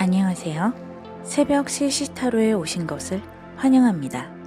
안녕하세요. 새벽 시시타로에 오신 것을 환영합니다.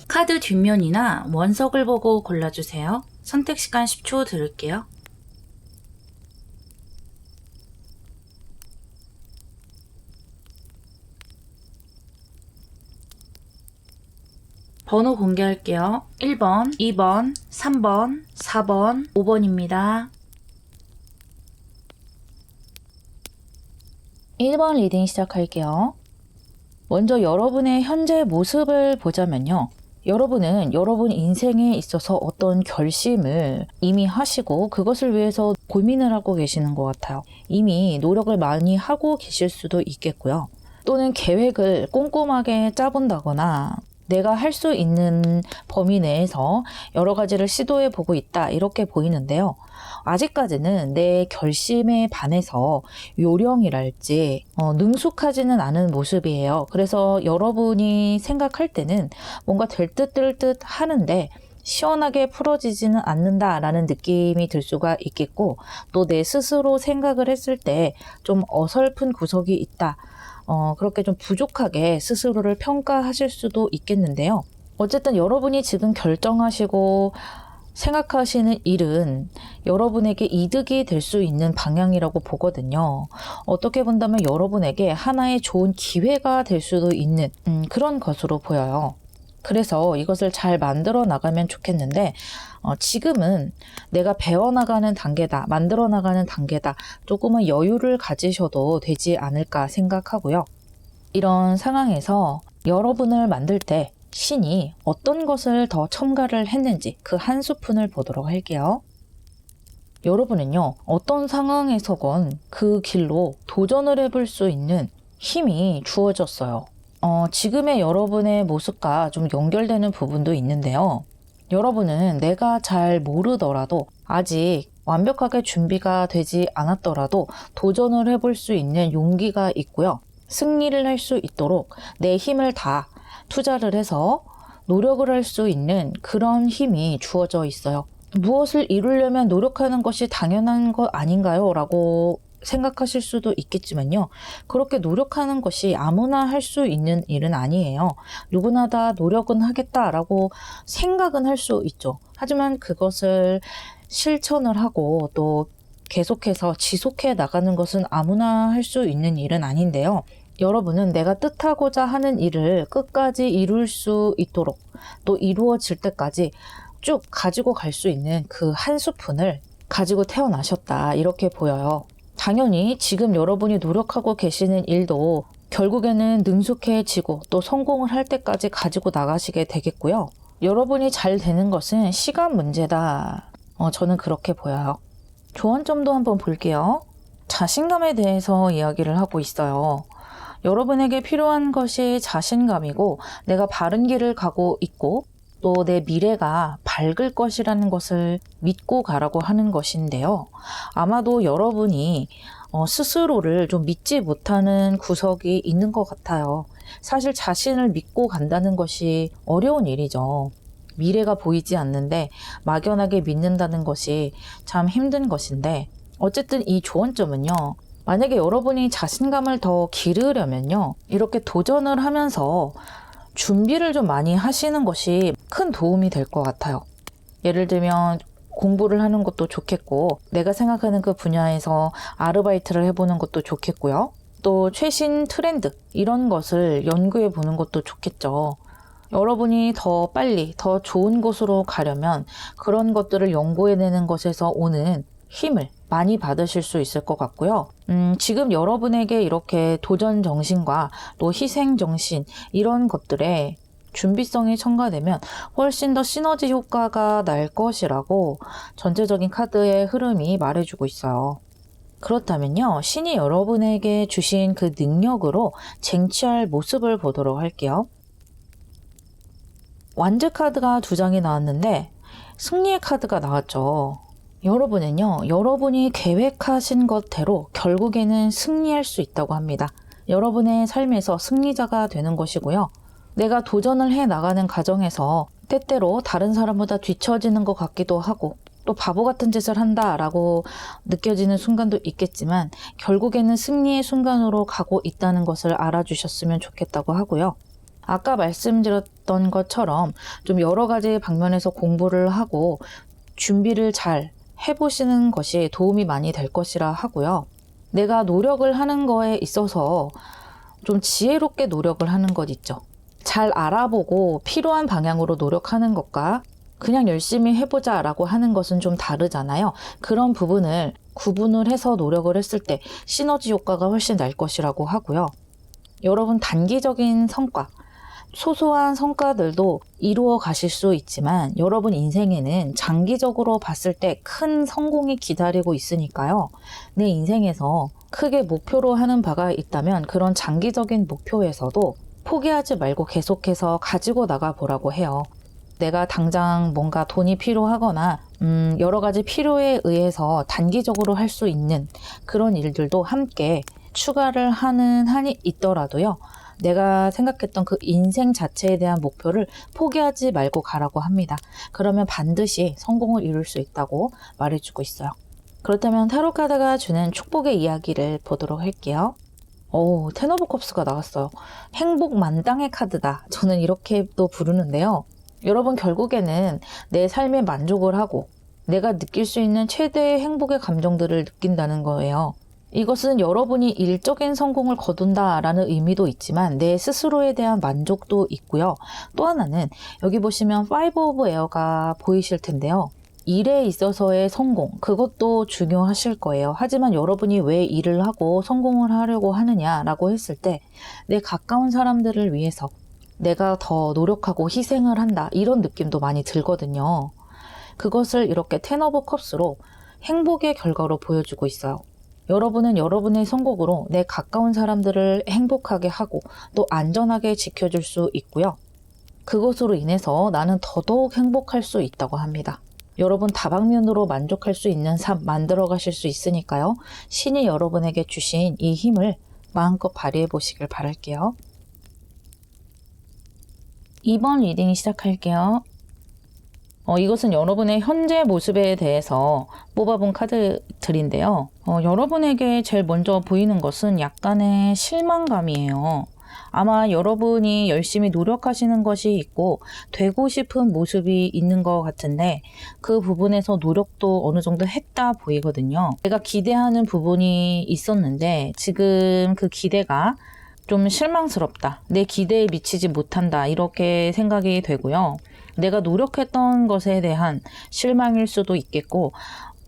카드 뒷면이나 원석을 보고 골라주세요. 선택 시간 10초 드릴게요. 번호 공개할게요. 1번, 2번, 3번, 4번, 5번입니다. 1번 리딩 시작할게요. 먼저 여러분의 현재 모습을 보자면요. 여러분은 여러분 인생에 있어서 어떤 결심을 이미 하시고 그것을 위해서 고민을 하고 계시는 것 같아요. 이미 노력을 많이 하고 계실 수도 있겠고요. 또는 계획을 꼼꼼하게 짜본다거나 내가 할 수 있는 범위 내에서 여러 가지를 시도해 보고 있다 이렇게 보이는데요. 아직까지는 내 결심에 반해서 요령이랄지 능숙하지는 않은 모습이에요. 그래서 여러분이 생각할 때는 뭔가 될 듯 될 듯 하는데 시원하게 풀어지지는 않는다라는 느낌이 들 수가 있겠고, 또 내 스스로 생각을 했을 때 좀 어설픈 구석이 있다. 그렇게 좀 부족하게 스스로를 평가하실 수도 있겠는데요. 어쨌든 여러분이 지금 결정하시고 생각하시는 일은 여러분에게 이득이 될 수 있는 방향이라고 보거든요. 어떻게 본다면 여러분에게 하나의 좋은 기회가 될 수도 있는 그런 것으로 보여요. 그래서 이것을 잘 만들어 나가면 좋겠는데 지금은 내가 배워나가는 단계다, 만들어 나가는 단계다, 조금은 여유를 가지셔도 되지 않을까 생각하고요. 이런 상황에서 여러분을 만들 때 신이 어떤 것을 더 첨가를 했는지 그 한 스푼을 보도록 할게요. 여러분은요, 어떤 상황에서건 그 길로 도전을 해볼 수 있는 힘이 주어졌어요. 지금의 여러분의 모습과 좀 연결되는 부분도 있는데요. 여러분은 내가 잘 모르더라도 아직 완벽하게 준비가 되지 않았더라도 도전을 해볼 수 있는 용기가 있고요. 승리를 할 수 있도록 내 힘을 다 투자를 해서 노력을 할 수 있는 그런 힘이 주어져 있어요. 무엇을 이루려면 노력하는 것이 당연한 것 아닌가요? 라고 생각하실 수도 있겠지만요. 그렇게 노력하는 것이 아무나 할 수 있는 일은 아니에요. 누구나 다 노력은 하겠다라고 생각은 할 수 있죠. 하지만 그것을 실천을 하고 또 계속해서 지속해 나가는 것은 아무나 할 수 있는 일은 아닌데요. 여러분은 내가 뜻하고자 하는 일을 끝까지 이룰 수 있도록 또 이루어질 때까지 쭉 가지고 갈 수 있는 그 한 스푼을 가지고 태어나셨다 이렇게 보여요. 당연히 지금 여러분이 노력하고 계시는 일도 결국에는 능숙해지고 또 성공을 할 때까지 가지고 나가시게 되겠고요. 여러분이 잘 되는 것은 시간 문제다. 저는 그렇게 보여요. 조언점도 한번 볼게요. 자신감에 대해서 이야기를 하고 있어요. 여러분에게 필요한 것이 자신감이고 내가 바른 길을 가고 있고 또 내 미래가 밝을 것이라는 것을 믿고 가라고 하는 것인데요. 아마도 여러분이 스스로를 좀 믿지 못하는 구석이 있는 것 같아요. 사실 자신을 믿고 간다는 것이 어려운 일이죠. 미래가 보이지 않는데 막연하게 믿는다는 것이 참 힘든 것인데, 어쨌든 이 조언점은요, 만약에 여러분이 자신감을 더 기르려면요, 이렇게 도전을 하면서 준비를 좀 많이 하시는 것이 큰 도움이 될 것 같아요. 예를 들면 공부를 하는 것도 좋겠고, 내가 생각하는 그 분야에서 아르바이트를 해보는 것도 좋겠고요. 또 최신 트렌드 이런 것을 연구해 보는 것도 좋겠죠. 여러분이 더 빨리 더 좋은 곳으로 가려면 그런 것들을 연구해내는 것에서 오는 힘을 많이 받으실 수 있을 것 같고요. 지금 여러분에게 이렇게 도전 정신과 또 희생 정신 이런 것들에 준비성이 첨가되면 훨씬 더 시너지 효과가 날 것이라고 전체적인 카드의 흐름이 말해주고 있어요. 그렇다면요, 신이 여러분에게 주신 그 능력으로 쟁취할 모습을 보도록 할게요. 완즈 카드가 2장이 나왔는데 승리의 카드가 나왔죠. 여러분은요, 여러분이 계획하신 것대로 결국에는 승리할 수 있다고 합니다. 여러분의 삶에서 승리자가 되는 것이고요. 내가 도전을 해 나가는 과정에서 때때로 다른 사람보다 뒤처지는 것 같기도 하고 또 바보 같은 짓을 한다라고 느껴지는 순간도 있겠지만 결국에는 승리의 순간으로 가고 있다는 것을 알아주셨으면 좋겠다고 하고요. 아까 말씀드렸던 것처럼 좀 여러 가지 방면에서 공부를 하고 준비를 잘 해보시는 것이 도움이 많이 될 것이라 하고요. 내가 노력을 하는 거에 있어서 좀 지혜롭게 노력을 하는 것 있죠. 잘 알아보고 필요한 방향으로 노력하는 것과 그냥 열심히 해보자 라고 하는 것은 좀 다르잖아요. 그런 부분을 구분을 해서 노력을 했을 때 시너지 효과가 훨씬 날 것이라고 하고요. 여러분 단기적인 성과, 소소한 성과들도 이루어 가실 수 있지만 여러분 인생에는 장기적으로 봤을 때 큰 성공이 기다리고 있으니까요. 내 인생에서 크게 목표로 하는 바가 있다면 그런 장기적인 목표에서도 포기하지 말고 계속해서 가지고 나가 보라고 해요. 내가 당장 뭔가 돈이 필요하거나 여러 가지 필요에 의해서 단기적으로 할 수 있는 그런 일들도 함께 추가를 하는 한이 있더라도요. 내가 생각했던 그 인생 자체에 대한 목표를 포기하지 말고 가라고 합니다. 그러면 반드시 성공을 이룰 수 있다고 말해주고 있어요. 그렇다면 타로 카드가 주는 축복의 이야기를 보도록 할게요. 텐 오브 컵스가 나왔어요. 행복 만땅의 카드다. 저는 이렇게 또 부르는데요. 여러분 결국에는 내 삶에 만족을 하고 내가 느낄 수 있는 최대의 행복의 감정들을 느낀다는 거예요. 이것은 여러분이 일적인 성공을 거둔다라는 의미도 있지만 내 스스로에 대한 만족도 있고요. 또 하나는 여기 보시면 5 오브 에어가 보이실 텐데요. 일에 있어서의 성공, 그것도 중요하실 거예요. 하지만 여러분이 왜 일을 하고 성공을 하려고 하느냐라고 했을 때 내 가까운 사람들을 위해서 내가 더 노력하고 희생을 한다 이런 느낌도 많이 들거든요. 그것을 이렇게 텐 오브 컵스로 행복의 결과로 보여주고 있어요. 여러분은 여러분의 성공으로 내 가까운 사람들을 행복하게 하고 또 안전하게 지켜줄 수 있고요. 그것으로 인해서 나는 더더욱 행복할 수 있다고 합니다. 여러분 다방면으로 만족할 수 있는 삶 만들어 가실 수 있으니까요. 신이 여러분에게 주신 이 힘을 마음껏 발휘해 보시길 바랄게요. 2번 리딩 시작할게요. 이것은 여러분의 현재 모습에 대해서 뽑아본 카드들인데요. 여러분에게 제일 먼저 보이는 것은 약간의 실망감이에요. 아마 여러분이 열심히 노력하시는 것이 있고 되고 싶은 모습이 있는 것 같은데 그 부분에서 노력도 어느 정도 했다 보이거든요. 내가 기대하는 부분이 있었는데 지금 그 기대가 좀 실망스럽다. 내 기대에 미치지 못한다. 이렇게 생각이 되고요. 내가 노력했던 것에 대한 실망일 수도 있겠고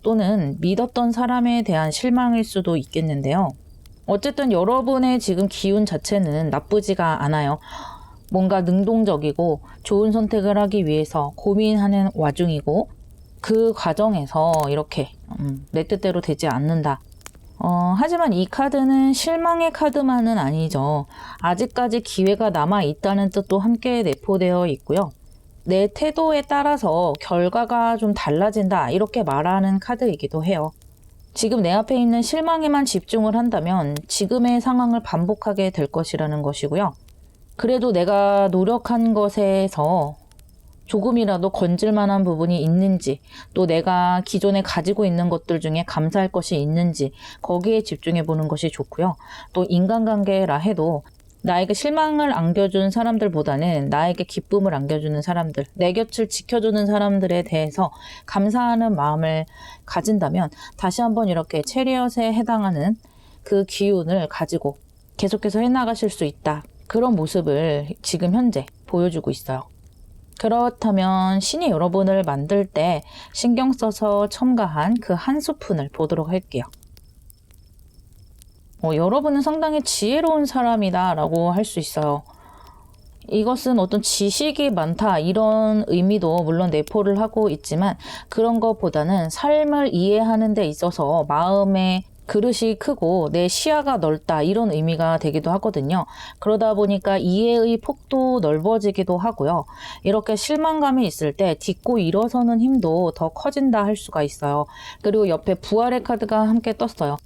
또는 믿었던 사람에 대한 실망일 수도 있겠는데요. 어쨌든 여러분의 지금 기운 자체는 나쁘지가 않아요. 뭔가 능동적이고 좋은 선택을 하기 위해서 고민하는 와중이고 그 과정에서 이렇게 내 뜻대로 되지 않는다. 하지만 이 카드는 실망의 카드만은 아니죠. 아직까지 기회가 남아 있다는 뜻도 함께 내포되어 있고요. 내 태도에 따라서 결과가 좀 달라진다 이렇게 말하는 카드이기도 해요. 지금 내 앞에 있는 실망에만 집중을 한다면 지금의 상황을 반복하게 될 것이라는 것이고요. 그래도 내가 노력한 것에서 조금이라도 건질 만한 부분이 있는지, 또 내가 기존에 가지고 있는 것들 중에 감사할 것이 있는지 거기에 집중해 보는 것이 좋고요. 또 인간관계라 해도 나에게 실망을 안겨준 사람들보다는 나에게 기쁨을 안겨주는 사람들, 내 곁을 지켜주는 사람들에 대해서 감사하는 마음을 가진다면 다시 한번 이렇게 체리엇에 해당하는 그 기운을 가지고 계속해서 해나가실 수 있다. 그런 모습을 지금 현재 보여주고 있어요. 그렇다면 신이 여러분을 만들 때 신경 써서 첨가한 그 한 스푼을 보도록 할게요. 여러분은 상당히 지혜로운 사람이다 라고 할 수 있어요. 이것은 어떤 지식이 많다 이런 의미도 물론 내포를 하고 있지만 그런 것보다는 삶을 이해하는 데 있어서 마음의 그릇이 크고 내 시야가 넓다 이런 의미가 되기도 하거든요. 그러다 보니까 이해의 폭도 넓어지기도 하고요. 이렇게 실망감이 있을 때 딛고 일어서는 힘도 더 커진다 할 수가 있어요. 그리고 옆에 부활의 카드가 함께 떴어요.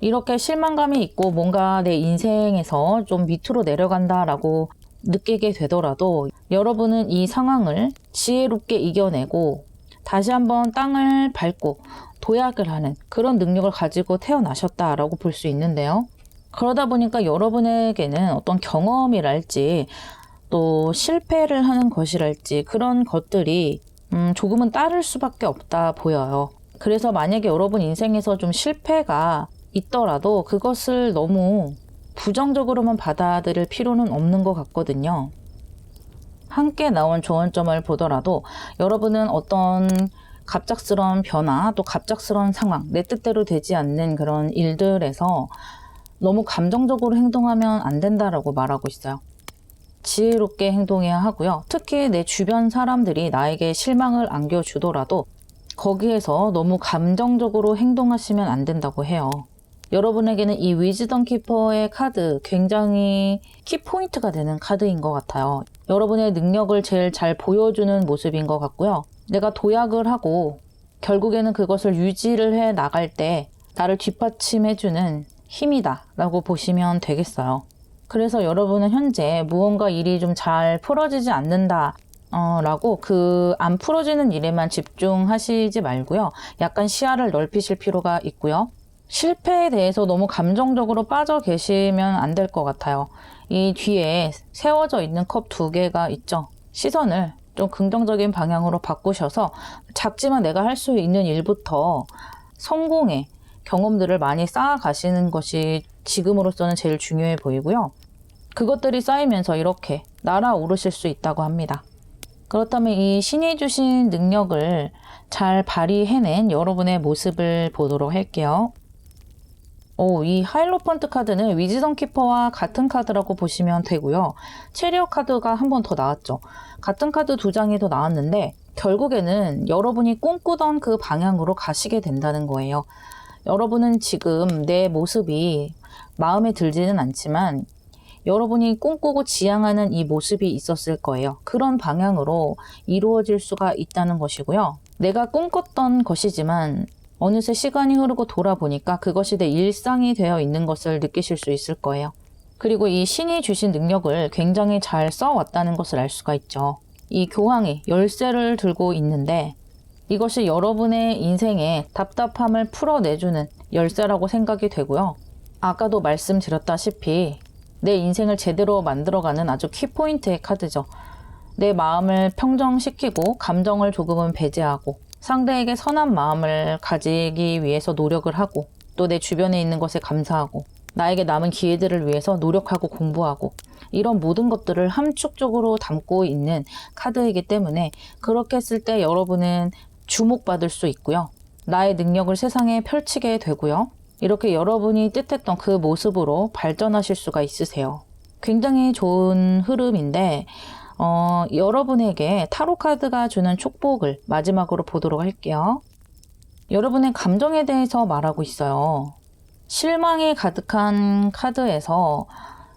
이렇게 실망감이 있고 뭔가 내 인생에서 좀 밑으로 내려간다라고 느끼게 되더라도 여러분은 이 상황을 지혜롭게 이겨내고 다시 한번 땅을 밟고 도약을 하는 그런 능력을 가지고 태어나셨다라고 볼 수 있는데요. 그러다 보니까 여러분에게는 어떤 경험이랄지 또 실패를 하는 것이랄지 그런 것들이 조금은 따를 수밖에 없다 보여요. 그래서 만약에 여러분 인생에서 좀 실패가 있더라도 그것을 너무 부정적으로만 받아들일 필요는 없는 것 같거든요. 함께 나온 조언점을 보더라도 여러분은 어떤 갑작스러운 변화, 또 갑작스러운 상황, 내 뜻대로 되지 않는 그런 일들에서 너무 감정적으로 행동하면 안 된다라고 말하고 있어요. 지혜롭게 행동해야 하고요. 특히 내 주변 사람들이 나에게 실망을 안겨주더라도 거기에서 너무 감정적으로 행동하시면 안 된다고 해요. 여러분에게는 이 위즈덤 키퍼의 카드 굉장히 키포인트가 되는 카드인 것 같아요. 여러분의 능력을 제일 잘 보여주는 모습인 것 같고요. 내가 도약을 하고 결국에는 그것을 유지를 해 나갈 때 나를 뒷받침해주는 힘이다 라고 보시면 되겠어요. 그래서 여러분은 현재 무언가 일이 좀 잘 풀어지지 않는다 라고 그 안 풀어지는 일에만 집중하시지 말고요. 약간 시야를 넓히실 필요가 있고요. 실패에 대해서 너무 감정적으로 빠져 계시면 안 될 것 같아요. 이 뒤에 세워져 있는 컵 2개가 있죠. 시선을 좀 긍정적인 방향으로 바꾸셔서 작지만 내가 할 수 있는 일부터 성공의 경험들을 많이 쌓아가시는 것이 지금으로서는 제일 중요해 보이고요. 그것들이 쌓이면서 이렇게 날아오르실 수 있다고 합니다. 그렇다면 이 신이 주신 능력을 잘 발휘해낸 여러분의 모습을 보도록 할게요. 이 하이로펀트 카드는 위즈덤 키퍼와 같은 카드라고 보시면 되고요. 체리엇 카드가 한 번 더 나왔죠. 같은 카드 2장이 더 나왔는데 결국에는 여러분이 꿈꾸던 그 방향으로 가시게 된다는 거예요. 여러분은 지금 내 모습이 마음에 들지는 않지만 여러분이 꿈꾸고 지향하는 이 모습이 있었을 거예요. 그런 방향으로 이루어질 수가 있다는 것이고요. 내가 꿈꿨던 것이지만 어느새 시간이 흐르고 돌아보니까 그것이 내 일상이 되어 있는 것을 느끼실 수 있을 거예요. 그리고 이 신이 주신 능력을 굉장히 잘 써왔다는 것을 알 수가 있죠. 이 교황이 열쇠를 들고 있는데 이것이 여러분의 인생의 답답함을 풀어내주는 열쇠라고 생각이 되고요. 아까도 말씀드렸다시피 내 인생을 제대로 만들어가는 아주 키포인트의 카드죠. 내 마음을 평정시키고 감정을 조금은 배제하고 상대에게 선한 마음을 가지기 위해서 노력을 하고 또 내 주변에 있는 것에 감사하고 나에게 남은 기회들을 위해서 노력하고 공부하고 이런 모든 것들을 함축적으로 담고 있는 카드이기 때문에 그렇게 했을 때 여러분은 주목받을 수 있고요. 나의 능력을 세상에 펼치게 되고요. 이렇게 여러분이 뜻했던 그 모습으로 발전하실 수가 있으세요. 굉장히 좋은 흐름인데 여러분에게 타로 카드가 주는 축복을 마지막으로 보도록 할게요. 여러분의 감정에 대해서 말하고 있어요. 실망이 가득한 카드에서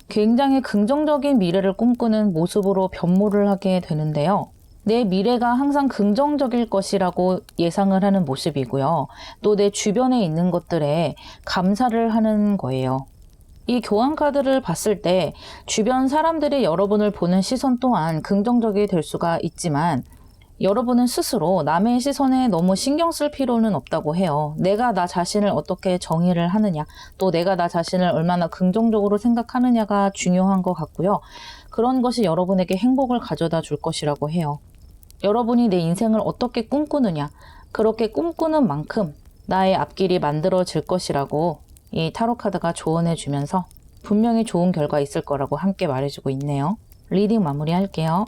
굉장히 긍정적인 미래를 꿈꾸는 모습으로 변모를 하게 되는데요. 내 미래가 항상 긍정적일 것이라고 예상을 하는 모습이고요. 또 내 주변에 있는 것들에 감사를 하는 거예요. 이 교환 카드를 봤을 때 주변 사람들이 여러분을 보는 시선 또한 긍정적이 될 수가 있지만 여러분은 스스로 남의 시선에 너무 신경 쓸 필요는 없다고 해요. 내가 나 자신을 어떻게 정의를 하느냐, 또 내가 나 자신을 얼마나 긍정적으로 생각하느냐가 중요한 것 같고요. 그런 것이 여러분에게 행복을 가져다 줄 것이라고 해요. 여러분이 내 인생을 어떻게 꿈꾸느냐, 그렇게 꿈꾸는 만큼 나의 앞길이 만들어질 것이라고 이 타로 카드가 조언해 주면서 분명히 좋은 결과 있을 거라고 함께 말해주고 있네요. 리딩 마무리할게요.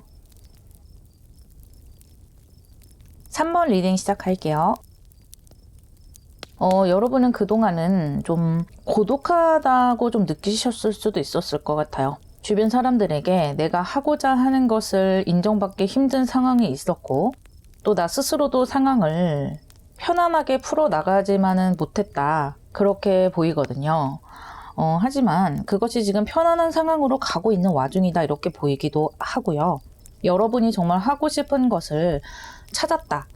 3번 리딩 시작할게요. 여러분은 그동안은 좀 고독하다고 좀 느끼셨을 수도 있었을 것 같아요. 주변 사람들에게 내가 하고자 하는 것을 인정받기 힘든 상황이 있었고, 또 나 스스로도 상황을 편안하게 풀어나가지만은 못했다. 그렇게 보이거든요. 하지만 그것이 지금 편안한 상황으로 가고 있는 와중이다. 이렇게 보이기도 하고요. 여러분이 정말 하고 싶은 것을 찾았다.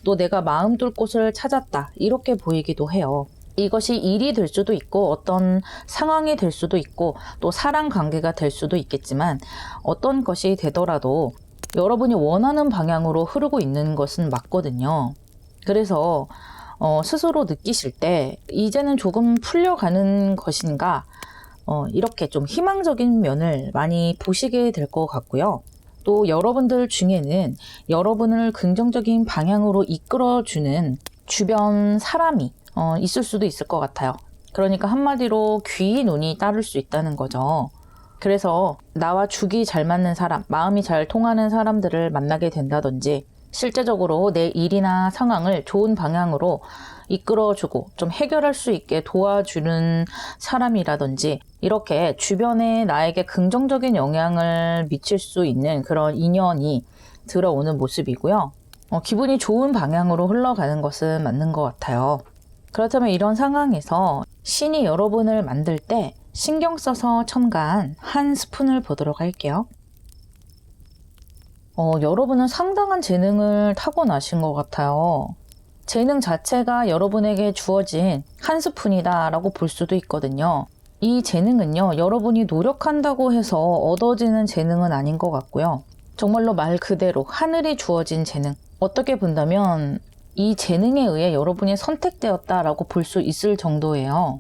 또 내가 마음 둘 곳을 찾았다. 이렇게 보이기도 해요. 이것이 일이 될 수도 있고 어떤 상황이 될 수도 있고 또 사랑 관계가 될 수도 있겠지만 어떤 것이 되더라도 여러분이 원하는 방향으로 흐르고 있는 것은 맞거든요. 그래서 스스로 느끼실 때 이제는 조금 풀려가는 것인가 이렇게 좀 희망적인 면을 많이 보시게 될 것 같고요. 또 여러분들 중에는 여러분을 긍정적인 방향으로 이끌어주는 주변 사람이 있을 수도 있을 것 같아요. 그러니까 한마디로 귀, 눈이 따를 수 있다는 거죠. 그래서 나와 죽이 잘 맞는 사람, 마음이 잘 통하는 사람들을 만나게 된다든지 실제적으로 내 일이나 상황을 좋은 방향으로 이끌어주고 좀 해결할 수 있게 도와주는 사람이라든지 이렇게 주변에 나에게 긍정적인 영향을 미칠 수 있는 그런 인연이 들어오는 모습이고요. 기분이 좋은 방향으로 흘러가는 것은 맞는 것 같아요. 그렇다면 이런 상황에서 신이 여러분을 만들 때 신경 써서 첨가한 한 스푼을 보도록 할게요. 여러분은 상당한 재능을 타고나신 것 같아요. 재능 자체가 여러분에게 주어진 한 스푼이다 라고 볼 수도 있거든요. 이 재능은요, 여러분이 노력한다고 해서 얻어지는 재능은 아닌 것 같고요. 정말로 말 그대로 하늘이 주어진 재능. 어떻게 본다면 이 재능에 의해 여러분이 선택되었다라고 볼 수 있을 정도예요.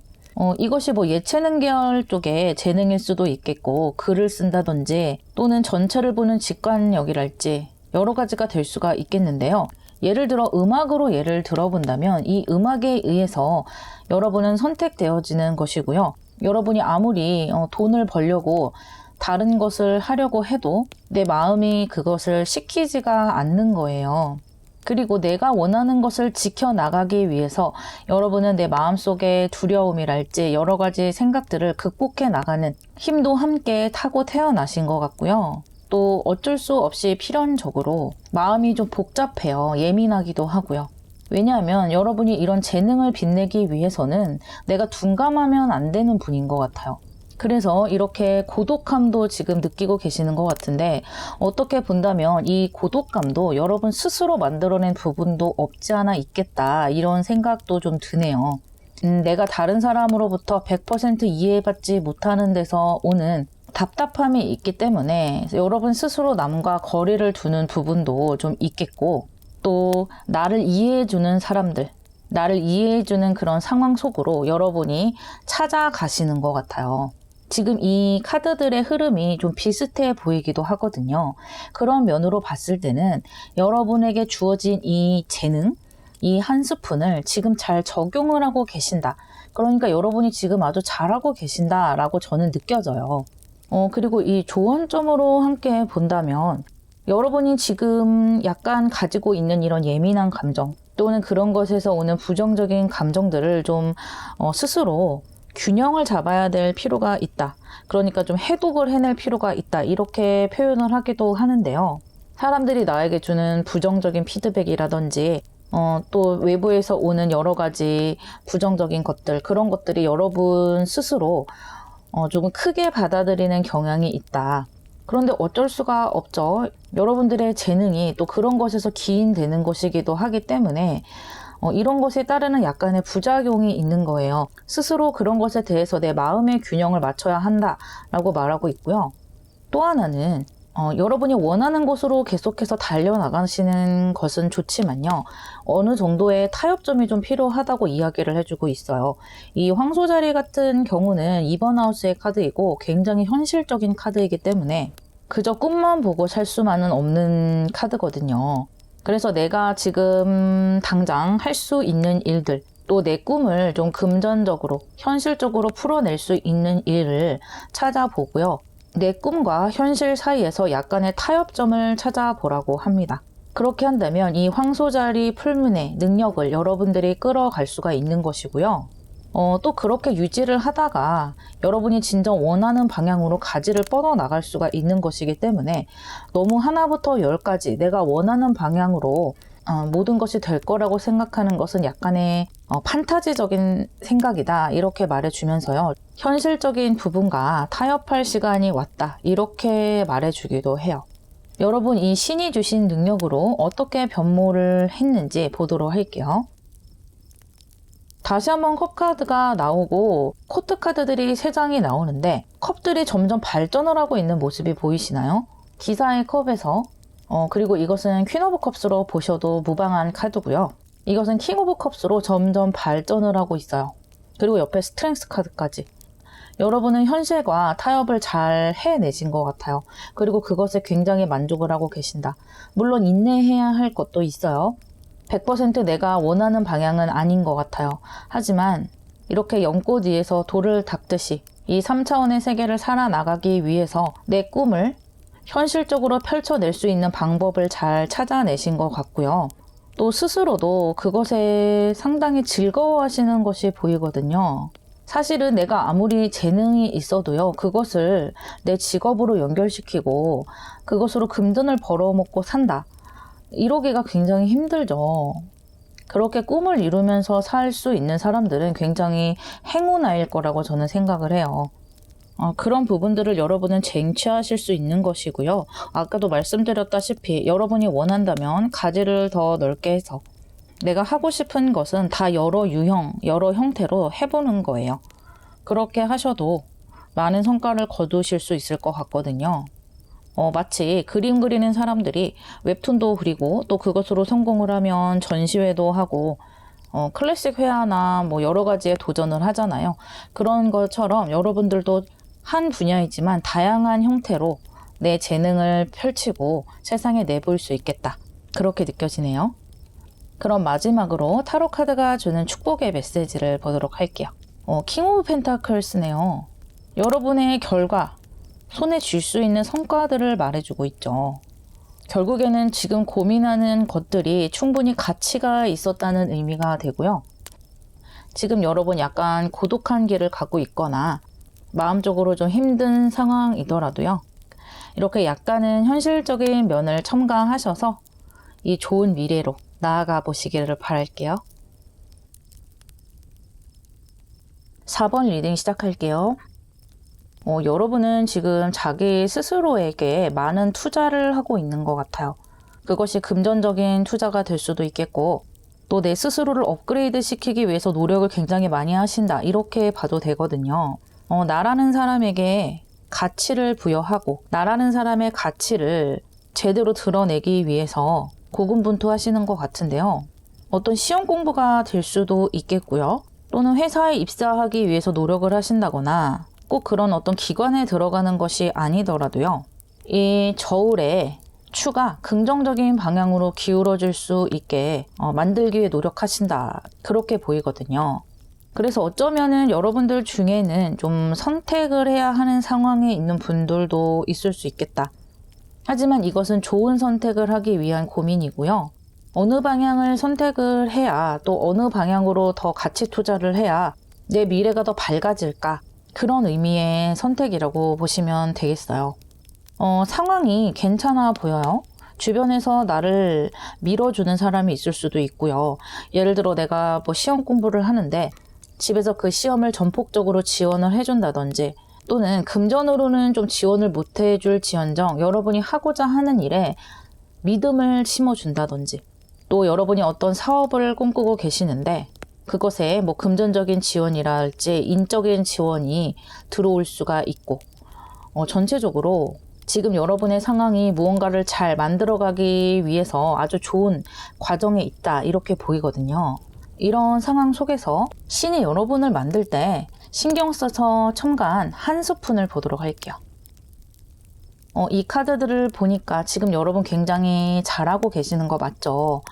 이것이 뭐 예체능 계열 쪽의 재능일 수도 있겠고 글을 쓴다든지 또는 전체를 보는 직관력이랄지 여러 가지가 될 수가 있겠는데요. 예를 들어 음악으로 예를 들어본다면 이 음악에 의해서 여러분은 선택되어지는 것이고요. 여러분이 아무리 돈을 벌려고 다른 것을 하려고 해도 내 마음이 그것을 시키지가 않는 거예요. 그리고 내가 원하는 것을 지켜나가기 위해서 여러분은 내 마음속의 두려움이랄지 여러 가지 생각들을 극복해 나가는 힘도 함께 타고 태어나신 것 같고요. 또 어쩔 수 없이 필연적으로 마음이 좀 복잡해요. 예민하기도 하고요. 왜냐하면 여러분이 이런 재능을 빛내기 위해서는 내가 둔감하면 안 되는 분인 것 같아요. 그래서 이렇게 고독함도 지금 느끼고 계시는 것 같은데 어떻게 본다면 이 고독감도 여러분 스스로 만들어낸 부분도 없지 않아 있겠다 이런 생각도 좀 드네요. 내가 다른 사람으로부터 100% 이해받지 못하는 데서 오는 답답함이 있기 때문에 여러분 스스로 남과 거리를 두는 부분도 좀 있겠고 또 나를 이해해주는 사람들 나를 이해해주는 그런 상황 속으로 여러분이 찾아가시는 것 같아요. 지금 이 카드들의 흐름이 좀 비슷해 보이기도 하거든요. 그런 면으로 봤을 때는 여러분에게 주어진 이 재능, 이 한 스푼을 지금 잘 적용을 하고 계신다. 그러니까 여러분이 지금 아주 잘하고 계신다라고 저는 느껴져요. 그리고 이 조언점으로 함께 본다면 여러분이 지금 약간 가지고 있는 이런 예민한 감정 또는 그런 것에서 오는 부정적인 감정들을 좀 스스로 균형을 잡아야 될 필요가 있다. 그러니까 좀 해독을 해낼 필요가 있다. 이렇게 표현을 하기도 하는데요. 사람들이 나에게 주는 부정적인 피드백이라든지 또 외부에서 오는 여러 가지 부정적인 것들 그런 것들이 여러분 스스로 조금 크게 받아들이는 경향이 있다. 그런데 어쩔 수가 없죠. 여러분들의 재능이 또 그런 것에서 기인되는 것이기도 하기 때문에 이런 것에 따르는 약간의 부작용이 있는 거예요. 스스로 그런 것에 대해서 내 마음의 균형을 맞춰야 한다라고 말하고 있고요. 또 하나는 여러분이 원하는 곳으로 계속해서 달려나가시는 것은 좋지만요. 어느 정도의 타협점이 좀 필요하다고 이야기를 해주고 있어요. 이 황소자리 같은 경우는 2번 하우스의 카드이고 굉장히 현실적인 카드이기 때문에 그저 꿈만 보고 살 수만은 없는 카드거든요. 그래서 내가 지금 당장 할 수 있는 일들, 또 내 꿈을 좀 금전적으로, 현실적으로 풀어낼 수 있는 일을 찾아보고요. 내 꿈과 현실 사이에서 약간의 타협점을 찾아보라고 합니다. 그렇게 한다면 이 황소자리 풀문의 능력을 여러분들이 끌어갈 수가 있는 것이고요. 또 그렇게 유지를 하다가 여러분이 진정 원하는 방향으로 가지를 뻗어나갈 수가 있는 것이기 때문에 너무 하나부터 열까지 내가 원하는 방향으로 모든 것이 될 거라고 생각하는 것은 약간의 판타지적인 생각이다, 이렇게 말해주면서요. 현실적인 부분과 타협할 시간이 왔다, 이렇게 말해주기도 해요. 여러분, 이 신이 주신 능력으로 어떻게 변모를 했는지 보도록 할게요. 다시 한번 컵 카드가 나오고 코트 카드들이 3장이 나오는데 컵들이 점점 발전을 하고 있는 모습이 보이시나요? 기사의 컵에서 그리고 이것은 퀸 오브 컵스로 보셔도 무방한 카드고요. 이것은 킹 오브 컵스로 점점 발전을 하고 있어요. 그리고 옆에 스트렝스 카드까지. 여러분은 현실과 타협을 잘 해내신 것 같아요. 그리고 그것에 굉장히 만족을 하고 계신다. 물론 인내해야 할 것도 있어요. 100% 내가 원하는 방향은 아닌 것 같아요. 하지만 이렇게 연꽃 위에서 돌을 닦듯이 이 3차원의 세계를 살아나가기 위해서 내 꿈을 현실적으로 펼쳐낼 수 있는 방법을 잘 찾아내신 것 같고요. 또 스스로도 그것에 상당히 즐거워하시는 것이 보이거든요. 사실은 내가 아무리 재능이 있어도요, 그것을 내 직업으로 연결시키고 그것으로 금전을 벌어먹고 산다, 이러기가 굉장히 힘들죠. 그렇게 꿈을 이루면서 살 수 있는 사람들은 굉장히 행운아일 거라고 저는 생각을 해요. 그런 부분들을 여러분은 쟁취하실 수 있는 것이고요. 아까도 말씀드렸다시피 여러분이 원한다면 가지를 더 넓게 해서 내가 하고 싶은 것은 다 여러 유형, 여러 형태로 해보는 거예요. 그렇게 하셔도 많은 성과를 거두실 수 있을 것 같거든요. 마치 그림 그리는 사람들이 웹툰도 그리고 또 그것으로 성공을 하면 전시회도 하고 클래식 회화나 뭐 여러 가지에 도전을 하잖아요. 그런 것처럼 여러분들도 한 분야이지만 다양한 형태로 내 재능을 펼치고 세상에 내볼 수 있겠다, 그렇게 느껴지네요. 그럼 마지막으로 타로 카드가 주는 축복의 메시지를 보도록 할게요. 킹 오브 펜타클스네요. 여러분의 결과, 손에 쥘 수 있는 성과들을 말해주고 있죠. 결국에는 지금 고민하는 것들이 충분히 가치가 있었다는 의미가 되고요. 지금 여러분 약간 고독한 길을 가고 있거나 마음적으로 좀 힘든 상황이더라도요, 이렇게 약간은 현실적인 면을 첨가하셔서 이 좋은 미래로 나아가 보시기를 바랄게요. 4번 리딩 시작할게요. 여러분은 지금 자기 스스로에게 많은 투자를 하고 있는 것 같아요. 그것이 금전적인 투자가 될 수도 있겠고, 또 내 스스로를 업그레이드 시키기 위해서 노력을 굉장히 많이 하신다, 이렇게 봐도 되거든요. 나라는 사람에게 가치를 부여하고 나라는 사람의 가치를 제대로 드러내기 위해서 고군분투하시는 것 같은데요. 어떤 시험 공부가 될 수도 있겠고요. 또는 회사에 입사하기 위해서 노력을 하신다거나 꼭 그런 어떤 기관에 들어가는 것이 아니더라도요, 이 저울의 추가 긍정적인 방향으로 기울어질 수 있게 만들기 위해 노력하신다, 그렇게 보이거든요. 그래서 어쩌면은 여러분들 중에는 좀 선택을 해야 하는 상황에 있는 분들도 있을 수 있겠다. 하지만 이것은 좋은 선택을 하기 위한 고민이고요. 어느 방향을 선택을 해야, 또 어느 방향으로 더 가치 투자를 해야 내 미래가 더 밝아질까, 그런 의미의 선택이라고 보시면 되겠어요. 상황이 괜찮아 보여요. 주변에서 나를 밀어주는 사람이 있을 수도 있고요. 예를 들어 내가 뭐 시험 공부를 하는데 집에서 그 시험을 전폭적으로 지원을 해준다든지, 또는 금전으로는 좀 지원을 못 해줄 지언정 여러분이 하고자 하는 일에 믿음을 심어준다든지, 또 여러분이 어떤 사업을 꿈꾸고 계시는데 그것에 뭐 금전적인 지원이랄지 인적인 지원이 들어올 수가 있고 전체적으로 지금 여러분의 상황이 무언가를 잘 만들어가기 위해서 아주 좋은 과정에 있다 이렇게 보이거든요. 이런 상황 속에서 신이 여러분을 만들 때 신경 써서 첨가한 한 스푼을 보도록 할게요. 이 카드들을 보니까 지금 여러분 굉장히 잘하고 계시는 거 맞죠?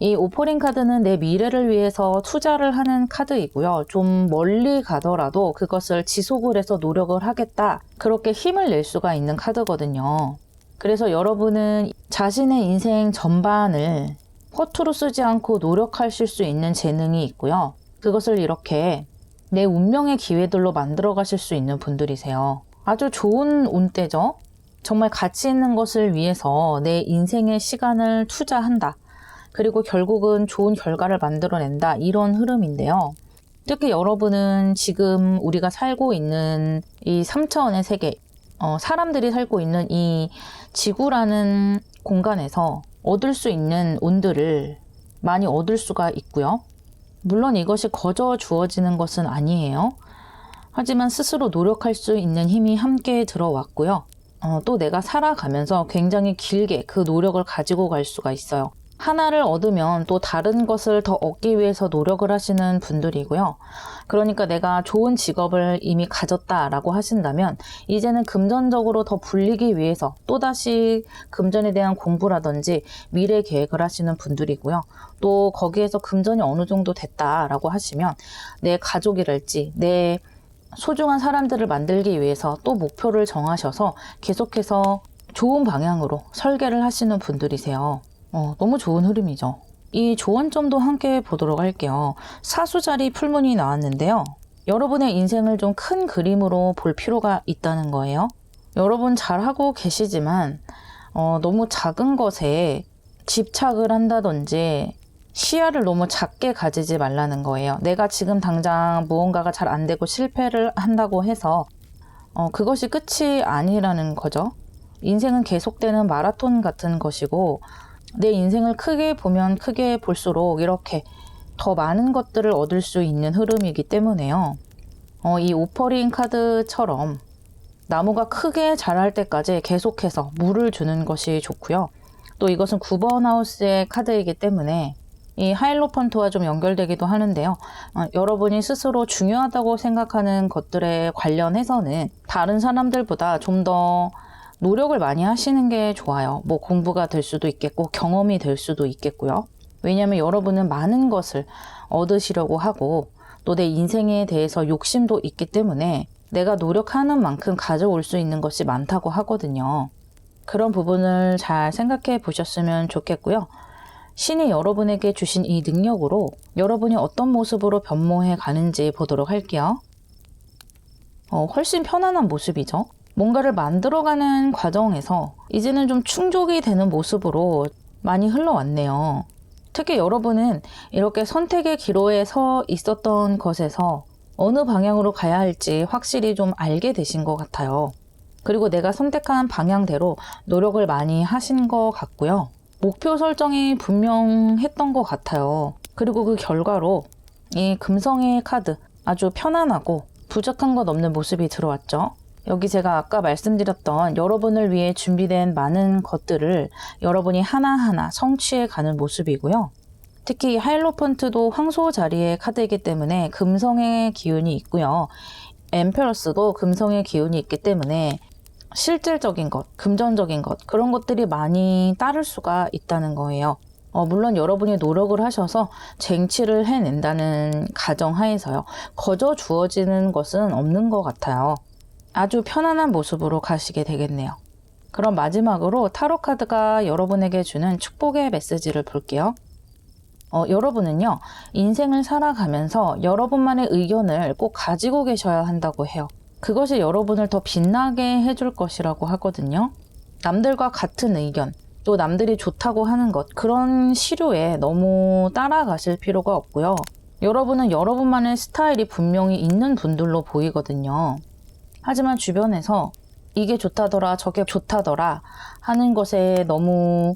이 오퍼링 카드는 내 미래를 위해서 투자를 하는 카드이고요. 좀 멀리 가더라도 그것을 지속을 해서 노력을 하겠다. 그렇게 힘을 낼 수가 있는 카드거든요. 그래서 여러분은 자신의 인생 전반을 허투루 쓰지 않고 노력하실 수 있는 재능이 있고요. 그것을 이렇게 내 운명의 기회들로 만들어 가실 수 있는 분들이세요. 아주 좋은 운대죠. 정말 가치 있는 것을 위해서 내 인생의 시간을 투자한다. 그리고 결국은 좋은 결과를 만들어낸다. 이런 흐름인데요. 특히 여러분은 지금 우리가 살고 있는 이 3차원의 세계, 사람들이 살고 있는 이 지구라는 공간에서 얻을 수 있는 운들을 많이 얻을 수가 있고요. 물론 이것이 거저 주어지는 것은 아니에요. 하지만 스스로 노력할 수 있는 힘이 함께 들어왔고요. 또 내가 살아가면서 굉장히 길게 그 노력을 가지고 갈 수가 있어요. 하나를 얻으면 또 다른 것을 더 얻기 위해서 노력을 하시는 분들이고요. 그러니까 내가 좋은 직업을 이미 가졌다라고 하신다면 이제는 금전적으로 더 불리기 위해서 또다시 금전에 대한 공부라든지 미래 계획을 하시는 분들이고요. 또 거기에서 금전이 어느 정도 됐다라고 하시면 내 가족이랄지 내 소중한 사람들을 만들기 위해서 또 목표를 정하셔서 계속해서 좋은 방향으로 설계를 하시는 분들이세요. 너무 좋은 흐름이죠. 이 조언점도 함께 보도록 할게요. 사수자리 풀문이 나왔는데요. 여러분의 인생을 좀 큰 그림으로 볼 필요가 있다는 거예요. 여러분 잘하고 계시지만 너무 작은 것에 집착을 한다든지 시야를 너무 작게 가지지 말라는 거예요. 내가 지금 당장 무언가가 잘 안 되고 실패를 한다고 해서 그것이 끝이 아니라는 거죠. 인생은 계속되는 마라톤 같은 것이고 내 인생을 크게 보면 크게 볼수록 이렇게 더 많은 것들을 얻을 수 있는 흐름이기 때문에요. 이 오퍼링 카드처럼 나무가 크게 자랄 때까지 계속해서 물을 주는 것이 좋고요. 또 이것은 9번 하우스의 카드이기 때문에 이 하이로펀트와 좀 연결되기도 하는데요. 여러분이 스스로 중요하다고 생각하는 것들에 관련해서는 다른 사람들보다 좀 더 노력을 많이 하시는 게 좋아요. 뭐 공부가 될 수도 있겠고 경험이 될 수도 있겠고요. 왜냐하면 여러분은 많은 것을 얻으시려고 하고 또 내 인생에 대해서 욕심도 있기 때문에 내가 노력하는 만큼 가져올 수 있는 것이 많다고 하거든요. 그런 부분을 잘 생각해 보셨으면 좋겠고요. 신이 여러분에게 주신 이 능력으로 여러분이 어떤 모습으로 변모해 가는지 보도록 할게요. 훨씬 편안한 모습이죠. 뭔가를 만들어가는 과정에서 이제는 좀 충족이 되는 모습으로 많이 흘러왔네요. 특히 여러분은 이렇게 선택의 기로에 서 있었던 것에서 어느 방향으로 가야 할지 확실히 좀 알게 되신 것 같아요. 그리고 내가 선택한 방향대로 노력을 많이 하신 것 같고요. 목표 설정이 분명했던 것 같아요. 그리고 그 결과로 이 금성의 카드 아주 편안하고 부족한 것 없는 모습이 들어왔죠. 여기 제가 아까 말씀드렸던 여러분을 위해 준비된 많은 것들을 여러분이 하나하나 성취해 가는 모습이고요. 특히 하이로펀트도 황소 자리의 카드이기 때문에 금성의 기운이 있고요. 엠페러스도 금성의 기운이 있기 때문에 실질적인 것, 금전적인 것 그런 것들이 많이 따를 수가 있다는 거예요. 물론 여러분이 노력을 하셔서 쟁취를 해낸다는 가정하에서요. 거저 주어지는 것은 없는 것 같아요. 아주 편안한 모습으로 가시게 되겠네요. 그럼 마지막으로 타로 카드가 여러분에게 주는 축복의 메시지를 볼게요. 여러분은요, 인생을 살아가면서 여러분만의 의견을 꼭 가지고 계셔야 한다고 해요. 그것이 여러분을 더 빛나게 해줄 것이라고 하거든요. 남들과 같은 의견, 또 남들이 좋다고 하는 것, 그런 시류에 너무 따라가실 필요가 없고요. 여러분은 여러분만의 스타일이 분명히 있는 분들로 보이거든요. 하지만 주변에서 이게 좋다더라, 저게 좋다더라 하는 것에 너무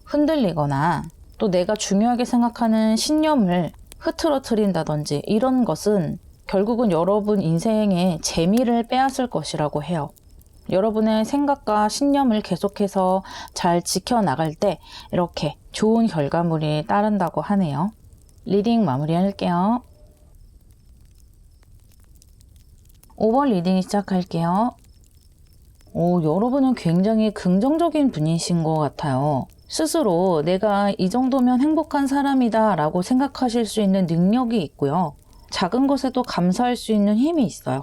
흔들리거나 또 내가 중요하게 생각하는 신념을 흐트러뜨린다든지 이런 것은 결국은 여러분 인생의 재미를 빼앗을 것이라고 해요. 여러분의 생각과 신념을 계속해서 잘 지켜나갈 때 이렇게 좋은 결과물이 따른다고 하네요. 리딩 마무리할게요. 5번 리딩 시작할게요. 여러분은 굉장히 긍정적인 분이신 것 같아요. 스스로 내가 이 정도면 행복한 사람이다 라고 생각하실 수 있는 능력이 있고요. 작은 것에도 감사할 수 있는 힘이 있어요.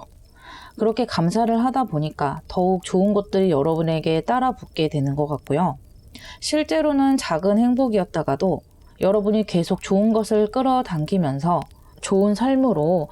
그렇게 감사를 하다 보니까 더욱 좋은 것들이 여러분에게 따라붙게 되는 것 같고요. 실제로는 작은 행복이었다가도 여러분이 계속 좋은 것을 끌어당기면서 좋은 삶으로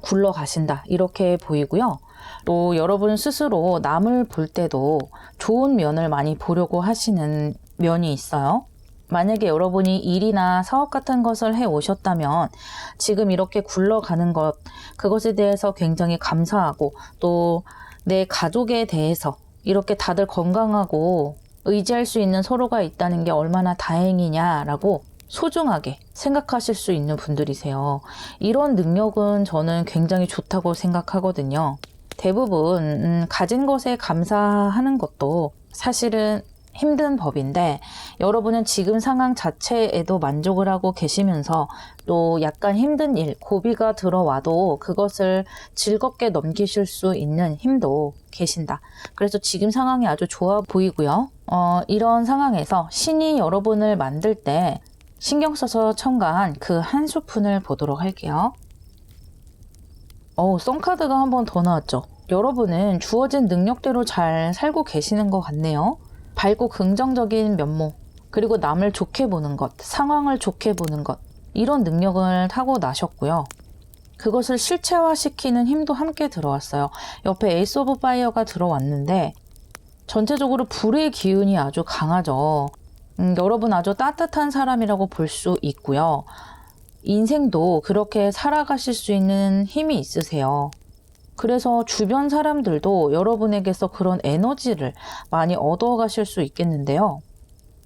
굴러가신다 이렇게 보이고요. 또 여러분 스스로 남을 볼 때도 좋은 면을 많이 보려고 하시는 면이 있어요. 만약에 여러분이 일이나 사업 같은 것을 해 오셨다면 지금 이렇게 굴러가는 것, 그것에 대해서 굉장히 감사하고 또 내 가족에 대해서 이렇게 다들 건강하고 의지할 수 있는 서로가 있다는 게 얼마나 다행이냐라고 소중하게 생각하실 수 있는 분들이세요. 이런 능력은 저는 굉장히 좋다고 생각하거든요. 대부분 가진 것에 감사하는 것도 사실은 힘든 법인데 여러분은 지금 상황 자체에도 만족을 하고 계시면서 또 약간 힘든 일, 고비가 들어와도 그것을 즐겁게 넘기실 수 있는 힘도 계신다. 그래서 지금 상황이 아주 좋아 보이고요. 이런 상황에서 신이 여러분을 만들 때 신경 써서 첨가한 그 한 수푼을 보도록 할게요. 썬카드가 한 번 더 나왔죠. 여러분은 주어진 능력대로 잘 살고 계시는 것 같네요. 밝고 긍정적인 면모, 그리고 남을 좋게 보는 것, 상황을 좋게 보는 것, 이런 능력을 타고나셨고요. 그것을 실체화시키는 힘도 함께 들어왔어요. 옆에 에이스 오브 파이어가 들어왔는데 전체적으로 불의 기운이 아주 강하죠. 여러분 아주 따뜻한 사람이라고 볼 수 있고요. 인생도 그렇게 살아가실 수 있는 힘이 있으세요. 그래서 주변 사람들도 여러분에게서 그런 에너지를 많이 얻어가실 수 있겠는데요.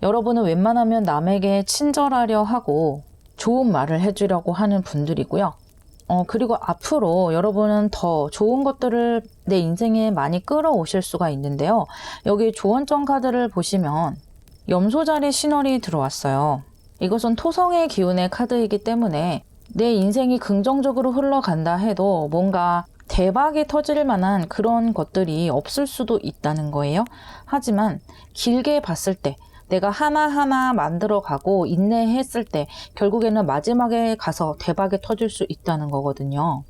여러분은 웬만하면 남에게 친절하려 하고 좋은 말을 해주려고 하는 분들이고요. 그리고 앞으로 여러분은 더 좋은 것들을 내 인생에 많이 끌어오실 수가 있는데요. 여기 조언점 카드를 보시면 염소자리 신월이 들어왔어요. 이것은 토성의 기운의 카드이기 때문에 내 인생이 긍정적으로 흘러간다 해도 뭔가 대박이 터질 만한 그런 것들이 없을 수도 있다는 거예요. 하지만 길게 봤을 때 내가 하나하나 만들어가고 인내했을 때 결국에는 마지막에 가서 대박이 터질 수 있다는 거거든요.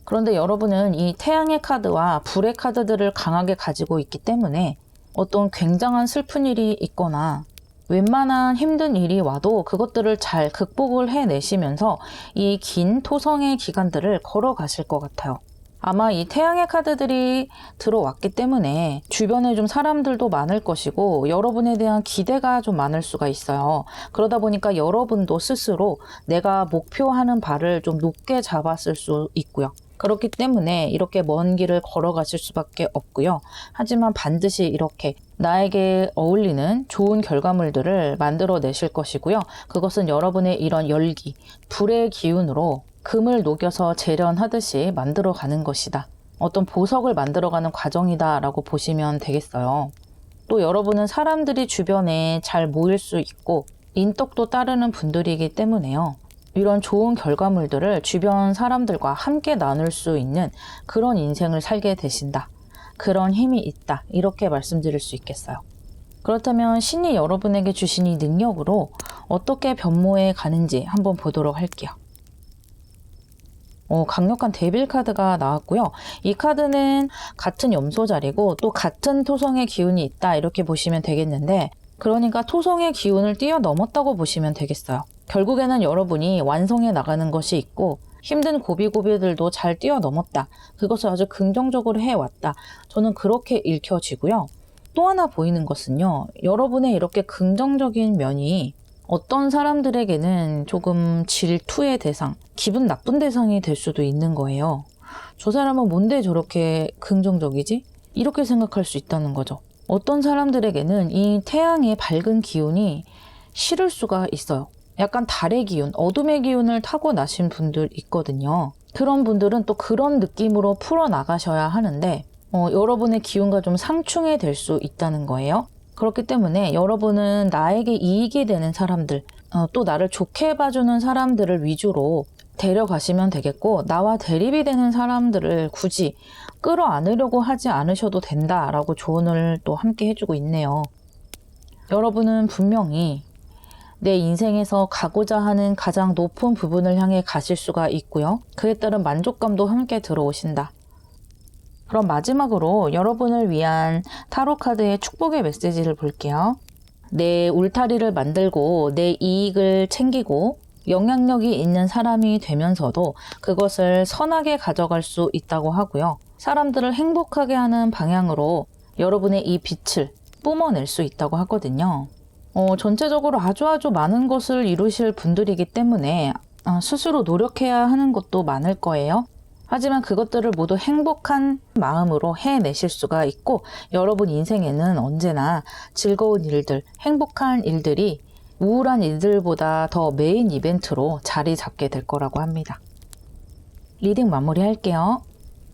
그런데 여러분은 이 태양의 카드와 불의 카드들을 강하게 가지고 있기 때문에 어떤 굉장한 슬픈 일이 있거나 웬만한 힘든 일이 와도 그것들을 잘 극복을 해내시면서 이 긴 토성의 기간들을 걸어가실 것 같아요. 아마 이 태양의 카드들이 들어왔기 때문에 주변에 좀 사람들도 많을 것이고 여러분에 대한 기대가 좀 많을 수가 있어요. 그러다 보니까 여러분도 스스로 내가 목표하는 바를 좀 높게 잡았을 수 있고요. 그렇기 때문에 이렇게 먼 길을 걸어가실 수밖에 없고요. 하지만 반드시 이렇게 나에게 어울리는 좋은 결과물들을 만들어내실 것이고요. 그것은 여러분의 이런 열기, 불의 기운으로 금을 녹여서 재련하듯이 만들어가는 것이다. 어떤 보석을 만들어가는 과정이다 라고 보시면 되겠어요. 또 여러분은 사람들이 주변에 잘 모일 수 있고 인덕도 따르는 분들이기 때문에요. 이런 좋은 결과물들을 주변 사람들과 함께 나눌 수 있는 그런 인생을 살게 되신다. 그런 힘이 있다. 이렇게 말씀드릴 수 있겠어요. 그렇다면 신이 여러분에게 주신 이 능력으로 어떻게 변모해 가는지 한번 보도록 할게요. 강력한 데빌 카드가 나왔고요. 이 카드는 같은 염소 자리고 또 같은 토성의 기운이 있다 이렇게 보시면 되겠는데 그러니까 토성의 기운을 뛰어넘었다고 보시면 되겠어요. 결국에는 여러분이 완성해 나가는 것이 있고 힘든 고비고비들도 잘 뛰어넘었다. 그것을 아주 긍정적으로 해왔다. 저는 그렇게 읽혀지고요. 또 하나 보이는 것은요. 여러분의 이렇게 긍정적인 면이 어떤 사람들에게는 조금 질투의 대상, 기분 나쁜 대상이 될 수도 있는 거예요. 저 사람은 뭔데 저렇게 긍정적이지? 이렇게 생각할 수 있다는 거죠. 어떤 사람들에게는 이 태양의 밝은 기운이 싫을 수가 있어요. 약간 달의 기운, 어둠의 기운을 타고나신 분들 있거든요. 그런 분들은 또 그런 느낌으로 풀어나가셔야 하는데 여러분의 기운과 좀 상충이 될 수 있다는 거예요. 그렇기 때문에 여러분은 나에게 이익이 되는 사람들, 또 나를 좋게 봐주는 사람들을 위주로 데려가시면 되겠고, 나와 대립이 되는 사람들을 굳이 끌어안으려고 하지 않으셔도 된다라고 조언을 또 함께 해주고 있네요. 여러분은 분명히 내 인생에서 가고자 하는 가장 높은 부분을 향해 가실 수가 있고요. 그에 따른 만족감도 함께 들어오신다. 그럼 마지막으로 여러분을 위한 타로카드의 축복의 메시지를 볼게요. 내 울타리를 만들고 내 이익을 챙기고 영향력이 있는 사람이 되면서도 그것을 선하게 가져갈 수 있다고 하고요. 사람들을 행복하게 하는 방향으로 여러분의 이 빛을 뿜어낼 수 있다고 하거든요. 전체적으로 아주 많은 것을 이루실 분들이기 때문에 스스로 노력해야 하는 것도 많을 거예요. 하지만 그것들을 모두 행복한 마음으로 해내실 수가 있고, 여러분 인생에는 언제나 즐거운 일들, 행복한 일들이 우울한 일들보다 더 메인 이벤트로 자리 잡게 될 거라고 합니다. 리딩 마무리할게요.